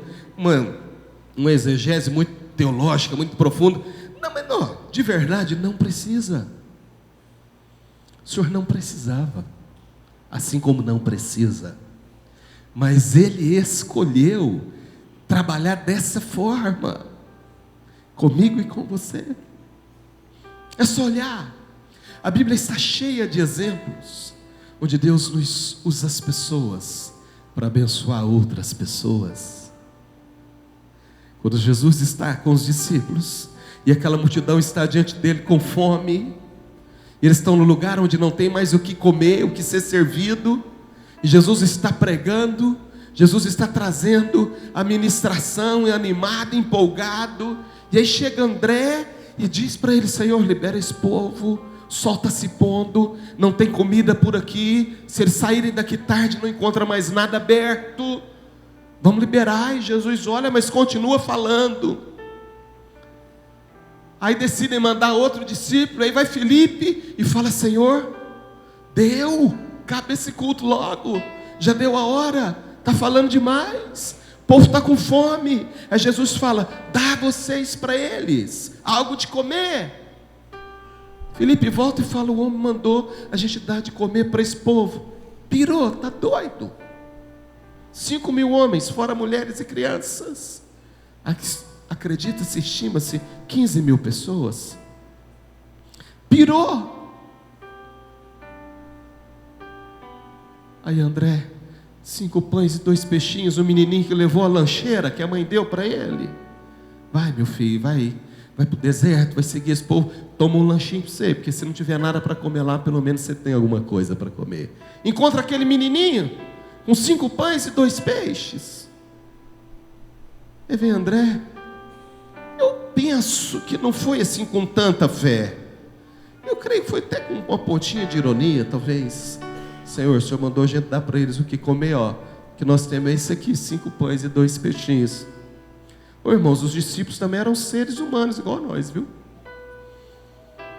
Speaker 1: Uma exegese muito teológica, muito profunda. Não, mas não, de verdade não precisa. O Senhor não precisava, assim como não precisa, mas Ele escolheu trabalhar dessa forma, comigo e com você. É só olhar. A Bíblia está cheia de exemplos onde Deus usa as pessoas para abençoar outras pessoas. Quando Jesus está com os discípulos e aquela multidão está diante dele com fome, e eles estão no lugar onde não tem mais o que comer, o que ser servido, e Jesus está pregando, Jesus está trazendo a ministração, é animado, empolgado, e aí chega André e diz para ele: Senhor, libera esse povo, o sol está se pondo, não tem comida por aqui, se eles saírem daqui tarde não encontra mais nada aberto, vamos liberar. E Jesus olha, mas continua falando. Aí decidem mandar outro discípulo, aí vai Filipe e fala: Senhor, cabe esse culto logo, já deu a hora, está falando demais, o povo está com fome. Aí Jesus fala: dá vocês para eles algo de comer. Filipe volta e fala: o homem mandou a gente dar de comer para esse povo. Pirou, está doido. 5.000 homens, fora mulheres e crianças. acredita-se, estima-se 15 mil pessoas. Pirou. Aí André, 5 pães e 2 peixinhos, o menininho que levou a lancheira que a mãe deu para ele. Vai, meu filho, vai para o deserto, vai seguir esse povo, toma um lanchinho para você, porque se não tiver nada para comer lá, pelo menos você tem alguma coisa para comer. Encontra aquele menininho com 5 pães e 2 peixes. Aí vem André. Eu penso que não foi assim com tanta fé. Eu creio que foi até com uma pontinha de ironia, talvez. Senhor, o Senhor mandou a gente dar para eles o que comer, ó. Que nós temos é isso aqui, 5 pães e 2 peixinhos. Ô irmãos, os discípulos também eram seres humanos, igual nós, viu?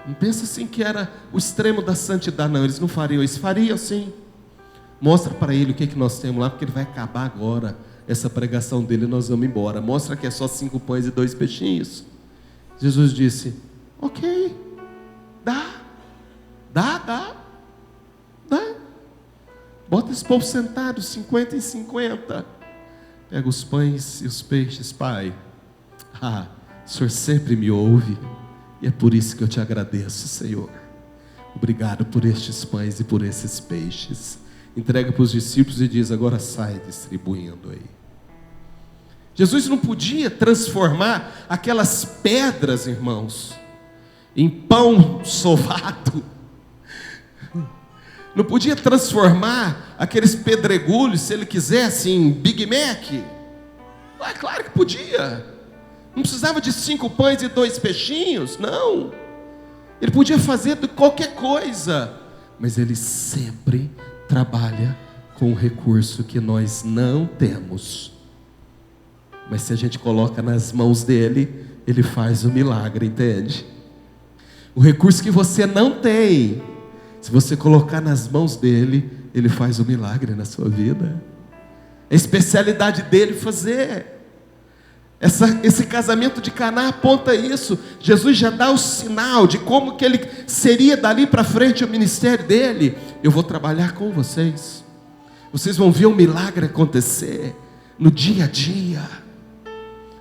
Speaker 1: Não pensa assim que era o extremo da santidade, não. Eles não fariam isso, fariam sim. Mostra para ele o que nós temos lá, porque ele vai acabar agora essa pregação dele e nós vamos embora. Mostra que é só 5 pães e 2 peixinhos. Jesus disse, ok, dá. Bota esse povo sentado, 50 e 50. Pega os pães e os peixes, Pai. O Senhor sempre me ouve. E é por isso que eu te agradeço, Senhor. Obrigado por estes pães e por esses peixes. Entrega para os discípulos e diz, agora sai distribuindo aí. Jesus não podia transformar aquelas pedras, irmãos, em pão sovado. Não podia transformar aqueles pedregulhos, se ele quisesse, em Big Mac. É claro que podia. Não precisava de 5 pães e 2 peixinhos, não. Ele podia fazer de qualquer coisa. Mas ele sempre trabalha com um recurso que nós não temos. Mas se a gente coloca nas mãos dele, ele faz o milagre, entende? O recurso que você não tem, se você colocar nas mãos dele, ele faz o milagre na sua vida. É a especialidade dele fazer. Esse casamento de Caná aponta isso. Jesus já dá o sinal de como que ele seria dali para frente o ministério dele. Eu vou trabalhar com vocês. Vocês vão ver um milagre acontecer no dia a dia.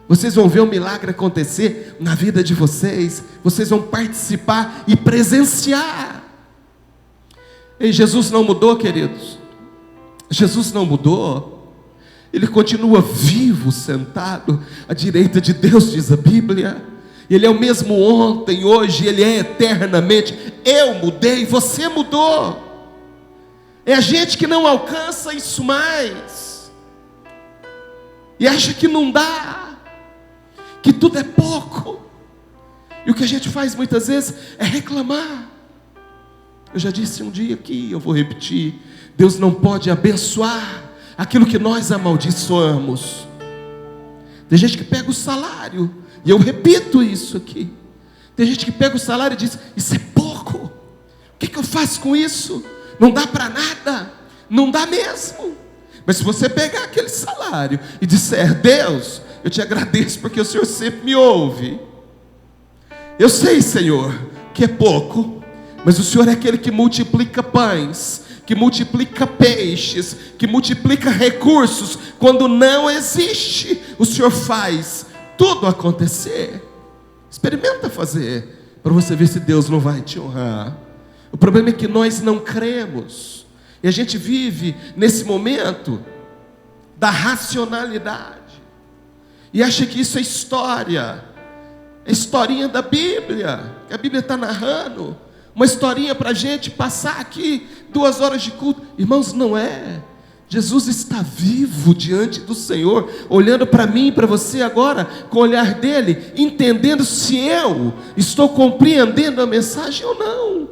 Speaker 1: Vocês vão ver um milagre acontecer na vida de vocês. Vocês vão participar e presenciar. E Jesus não mudou, queridos. Jesus não mudou. Ele continua vivo, sentado à direita de Deus, diz a Bíblia. Ele é o mesmo ontem, hoje, Ele é eternamente. Eu mudei, você mudou. É a gente que não alcança isso mais. E acha que não dá, que tudo é pouco. E o que a gente faz muitas vezes é reclamar. Eu já disse um dia aqui, eu vou repetir. Deus não pode abençoar aquilo que nós amaldiçoamos. Tem gente que pega o salário, e eu repito isso aqui. Tem gente que pega o salário e diz, isso é pouco. O que eu faço com isso? Não dá para nada. Não dá mesmo. Mas se você pegar aquele salário e disser, Deus, eu te agradeço porque o Senhor sempre me ouve. Eu sei, Senhor, que é pouco, mas o Senhor é aquele que multiplica pães, que multiplica peixes, que multiplica recursos. Quando não existe, o Senhor faz tudo acontecer. Experimenta fazer, para você ver se Deus não vai te honrar. O problema é que nós não cremos, e a gente vive nesse momento da racionalidade, e acha que isso é história, é historinha da Bíblia, que a Bíblia está narrando, uma historinha para a gente passar aqui 2 horas de culto. Irmãos, não é. Jesus está vivo diante do Senhor, olhando para mim e para você agora, com o olhar dele, entendendo se eu estou compreendendo a mensagem ou não.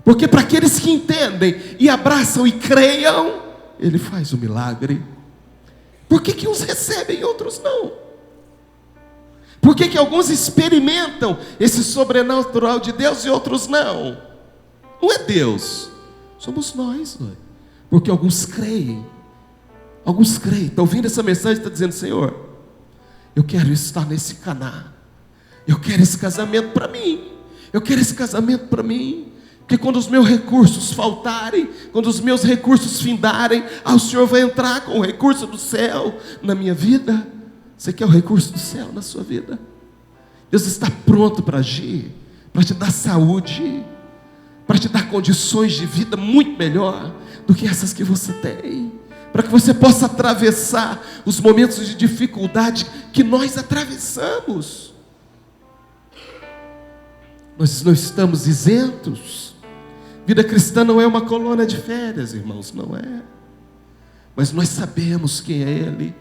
Speaker 1: Porque para aqueles que entendem e abraçam e creiam, ele faz o milagre. Por que uns recebem e outros não? Por que alguns experimentam esse sobrenatural de Deus e outros não? Não é Deus, somos nós, ué. Porque alguns creem. Alguns creem, estão ouvindo essa mensagem e estão dizendo, Senhor, eu quero estar nesse Caná. Eu quero esse casamento para mim. Eu quero esse casamento para mim. Porque quando os meus recursos faltarem, quando os meus recursos findarem, o Senhor vai entrar com o recurso do céu na minha vida. Você quer o recurso do céu na sua vida? Deus está pronto para agir, para te dar saúde, para te dar condições de vida muito melhor do que essas que você tem, para que você possa atravessar os momentos de dificuldade que nós atravessamos. Nós não estamos isentos. Vida cristã não é uma colônia de férias, irmãos, não é. Mas nós sabemos quem é Ele.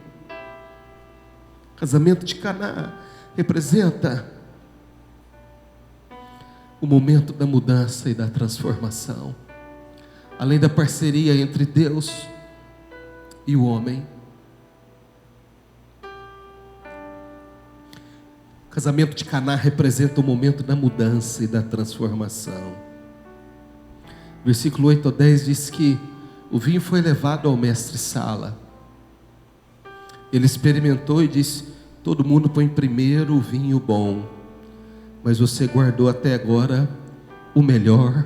Speaker 1: Casamento de Caná representa o momento da mudança e da transformação. Além da parceria entre Deus e o homem. O casamento de Caná representa o momento da mudança e da transformação. Versículo 8 ao 10 diz que o vinho foi levado ao mestre-sala. Ele experimentou e disse: todo mundo põe primeiro o vinho bom, mas você guardou até agora o melhor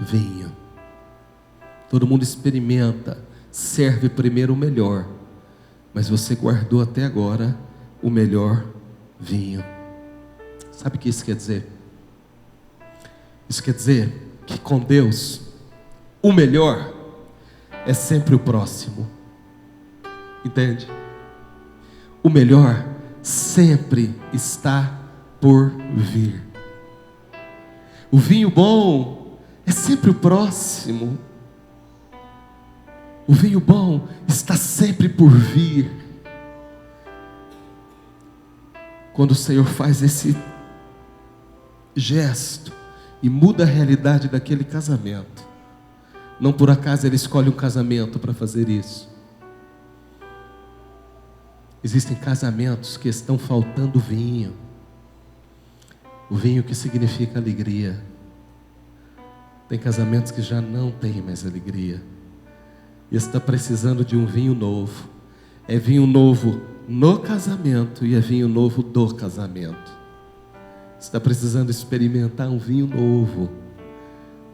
Speaker 1: vinho. Todo mundo experimenta, serve primeiro o melhor, mas você guardou até agora o melhor vinho. Sabe o que isso quer dizer? Isso quer dizer que com Deus, o melhor é sempre o próximo. Entende? O melhor sempre está por vir. O vinho bom é sempre o próximo. O vinho bom está sempre por vir. Quando o Senhor faz esse gesto e muda a realidade daquele casamento, não por acaso Ele escolhe um casamento para fazer isso. Existem casamentos que estão faltando vinho. O vinho que significa alegria. Tem casamentos que já não têm mais alegria. E está precisando de um vinho novo. É vinho novo no casamento e é vinho novo do casamento. Está precisando experimentar um vinho novo,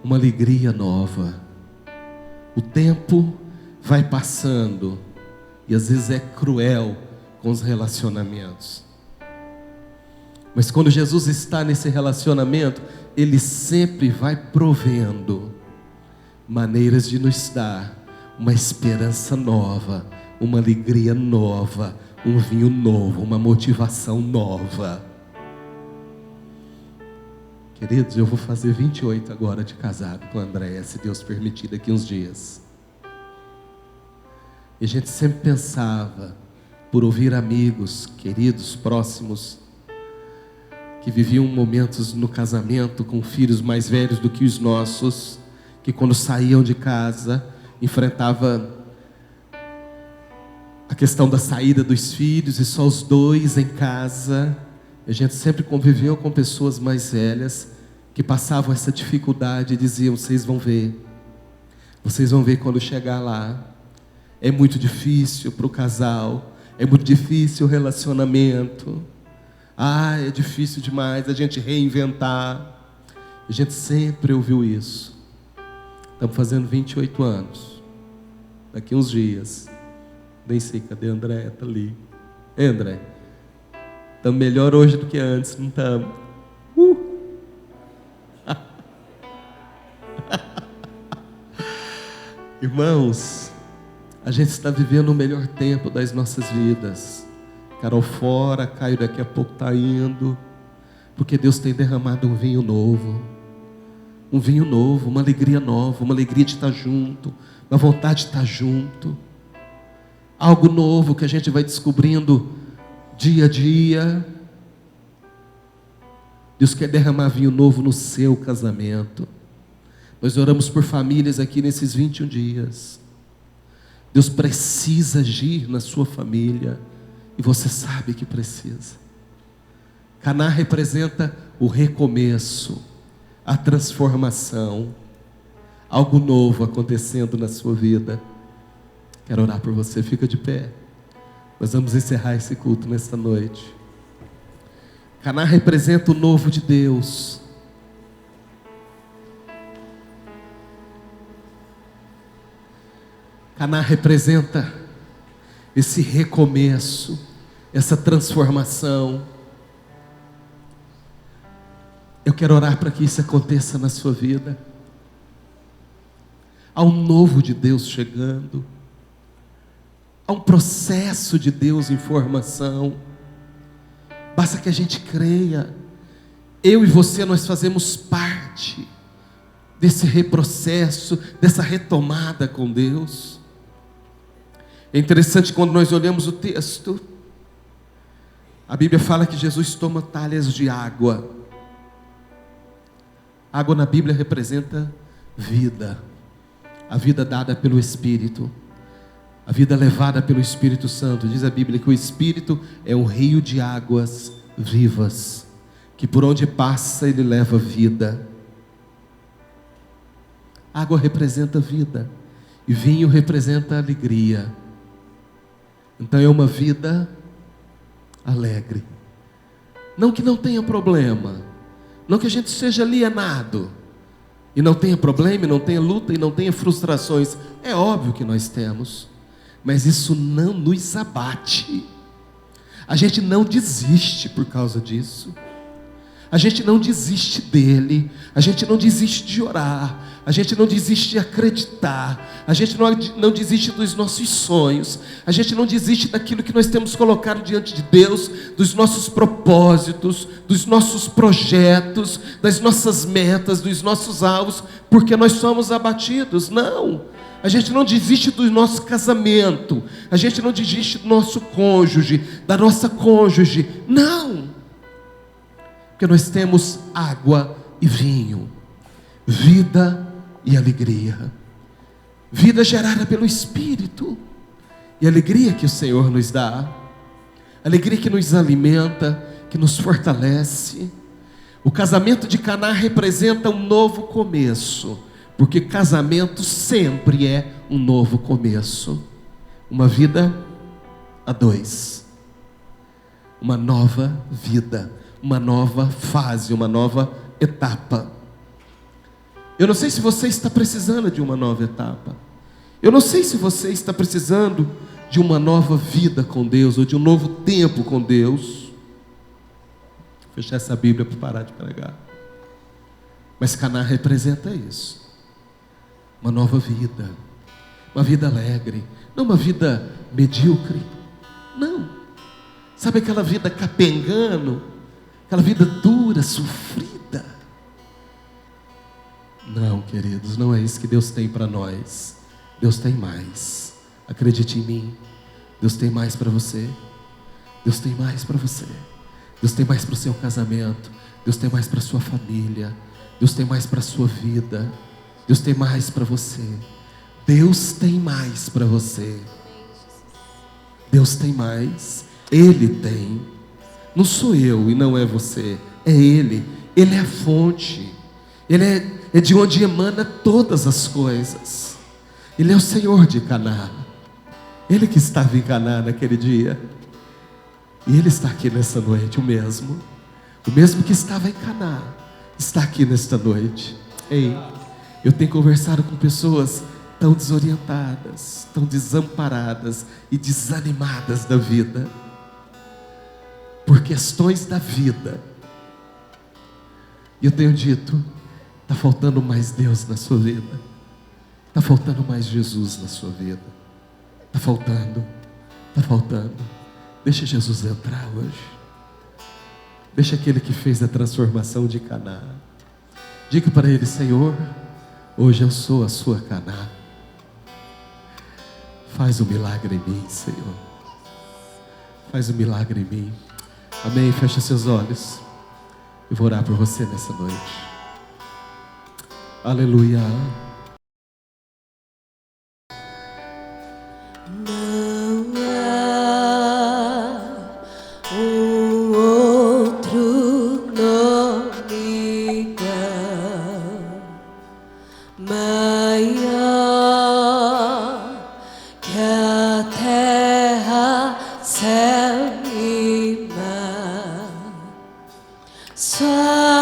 Speaker 1: uma alegria nova. O tempo vai passando e às vezes é cruel com os relacionamentos. Mas quando Jesus está nesse relacionamento, Ele sempre vai provendo maneiras de nos dar uma esperança nova, uma alegria nova, um vinho novo, uma motivação nova. Queridos, eu vou fazer 28 agora de casado com a Andréia, se Deus permitir, daqui uns dias. E a gente sempre pensava, por ouvir amigos, queridos, próximos, que viviam momentos no casamento com filhos mais velhos do que os nossos, que quando saíam de casa, enfrentava a questão da saída dos filhos e só os dois em casa. A gente sempre conviveu com pessoas mais velhas que passavam essa dificuldade e diziam: vocês vão ver quando chegar lá. É muito difícil para o casal, é muito difícil o relacionamento. É difícil demais a gente reinventar. A gente sempre ouviu isso. Estamos fazendo 28 anos. Daqui uns dias. Nem sei, cadê a André? Está ali. André, estamos melhor hoje do que antes, não estamos? Irmãos, a gente está vivendo o melhor tempo das nossas vidas. Carol fora, Caio daqui a pouco está indo, porque Deus tem derramado um vinho novo, uma alegria nova, uma alegria de estar junto, uma vontade de estar junto, algo novo que a gente vai descobrindo dia a dia. Deus quer derramar vinho novo no seu casamento. Nós oramos por famílias aqui nesses 21 dias. Deus precisa agir na sua família. E você sabe que precisa. Caná representa o recomeço, a transformação, algo novo acontecendo na sua vida. Quero orar por você, fica de pé. Nós vamos encerrar esse culto nesta noite. Caná representa o novo de Deus. Caná representa esse recomeço, essa transformação. Eu quero orar para que isso aconteça na sua vida. Há um novo de Deus chegando. Há um processo de Deus em formação. Basta que a gente creia. Eu e você, nós fazemos parte desse reprocesso, dessa retomada com Deus. É interessante quando nós olhamos o texto. A Bíblia fala que Jesus toma talhas de água. Água na Bíblia representa vida. A vida dada pelo Espírito. A vida levada pelo Espírito Santo. Diz a Bíblia que o Espírito é um rio de águas vivas, que por onde passa ele leva vida. Água representa vida, e vinho representa alegria. Então é uma vida alegre. Não que não tenha problema, não que a gente seja alienado, e não tenha problema, e não tenha luta, e não tenha frustrações. É óbvio que nós temos, mas isso não nos abate. A gente não desiste por causa disso. A gente não desiste dele. A gente não desiste de orar. A gente não desiste de acreditar. A gente não desiste dos nossos sonhos. A gente não desiste daquilo que nós temos colocado diante de Deus, dos nossos propósitos, dos nossos projetos, das nossas metas, dos nossos alvos, porque nós somos abatidos. Não. A gente não desiste do nosso casamento. A gente não desiste do nosso cônjuge, da nossa cônjuge. Não. Porque nós temos água e vinho, vida e alegria. Vida gerada pelo Espírito, e alegria que o Senhor nos dá, alegria que nos alimenta, que nos fortalece. O casamento de Caná representa um novo começo, porque casamento sempre é um novo começo. Uma vida a dois, uma nova vida, uma nova fase, uma nova etapa. Eu não sei se você está precisando de uma nova etapa. Eu não sei se você está precisando de uma nova vida com Deus, ou de um novo tempo com Deus. Vou fechar essa Bíblia para parar de pregar. Mas Caná representa isso. Uma nova vida, uma vida alegre, não uma vida medíocre, não. Sabe aquela vida capengando, aquela vida dura, sofrida? Não, queridos, não é isso que Deus tem para nós. Deus tem mais, acredite em mim. Deus tem mais para você. Deus tem mais para você. Deus tem mais para o seu casamento. Deus tem mais para a sua família. Deus tem mais para a sua vida. Deus tem mais para você. Deus tem mais para você. Deus tem mais. Ele tem. Não sou eu e não é você. É Ele. Ele é a fonte. Ele é de onde emana todas as coisas. Ele é o Senhor de Caná. Ele que estava em Caná naquele dia. E Ele está aqui nessa noite, o mesmo que estava em Caná, está aqui nesta noite. Ei, eu tenho conversado com pessoas tão desorientadas, tão desamparadas e desanimadas da vida, por questões da vida. E eu tenho dito, está faltando mais Deus na sua vida, está faltando mais Jesus na sua vida, está faltando. Deixa Jesus entrar hoje. Deixa aquele que fez a transformação de Caná. Diga para Ele: Senhor, hoje eu sou a sua Caná. Faz um milagre em mim, Senhor. Faz um milagre em mim. Amém? Fecha seus olhos. Eu vou orar por você nessa noite. Aleluia.